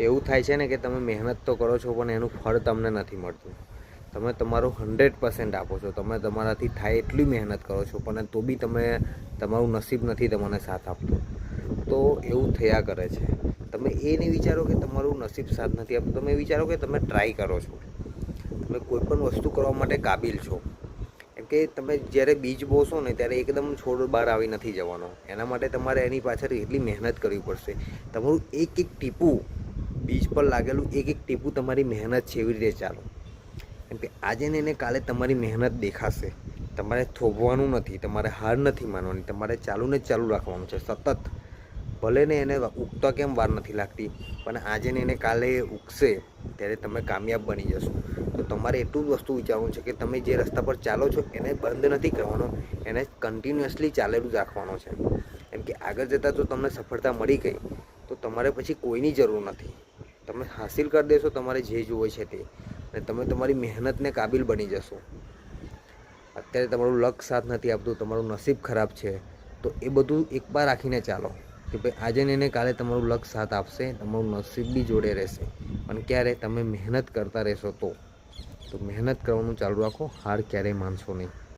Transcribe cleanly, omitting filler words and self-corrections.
એવું થાય છે ને કે તમે મહેનત તો કરો છો પણ એનું ફળ તમને નથી મળતું. તમે તમારું 100% આપો છો, તમે તમારાથી થાય એટલી મહેનત કરો છો પણ તો બી તમારું નસીબ નથી તમને સાથ આપતું. તો એવું થયા કરે છે. તમે એ નહીં વિચારો કે તમારું નસીબ સાથ નથી આપતું, તમે વિચારો કે તમે ટ્રાય કરો છો, તમે કોઈ પણ વસ્તુ કરવા માટે કાબિલ છો. કેમ કે તમે જ્યારે બીજ બોશો ને ત્યારે એકદમ છોડ બહાર આવી નથી જવાનો. એના માટે તમારે એની પાછળ એટલી મહેનત કરવી પડશે. તમારું એક એક ટીપું, બીજ પર લાગેલું એક એક ટીપું તમારી મહેનત છે. એવી રીતે ચાલો. કેમ કે આજે ને એને કાલે તમારી મહેનત દેખાશે. તમારે થોભવાનું નથી, તમારે હાર નથી માનવાની, તમારે ચાલુને જ ચાલુ રાખવાનું છે સતત. ભલે ને એને ઉગતા કેમ વાર નથી લાગતી, પણ આજે ને એને કાલે ઉગશે ત્યારે તમે કામયાબ બની જશો. તો તમારે એટલું જ વસ્તુ વિચારવાનું છે કે તમે જે રસ્તા પર ચાલો છો એને બંધ નથી કરવાનો, એને કન્ટિન્યુઅસલી ચાલેલું જ રાખવાનો છે. કેમ કે આગળ જતાં જો તમને સફળતા મળી ગઈ તો તમારે પછી કોઈની જરૂર નથી. તમે હાસિલ કરી દેશો તમારે જે જુએ છે તે, અને તમે તમારી મહેનતને કાબિલ બની જશો. અત્યારે તમારું લક સાથ નથી આપતું, તમારું નસીબ ખરાબ છે, તો એ બધું એકવાર રાખીને ચાલો કે ભાઈ આજે ને એને કાલે તમારું લક સાથ આપશે, તમારું નસીબ બી જોડે રહેશે. પણ ક્યારે તમે મહેનત કરતા રહેશો તો મહેનત કરવાનું ચાલુ રાખો, હાર ક્યારેય માનશો નહીં.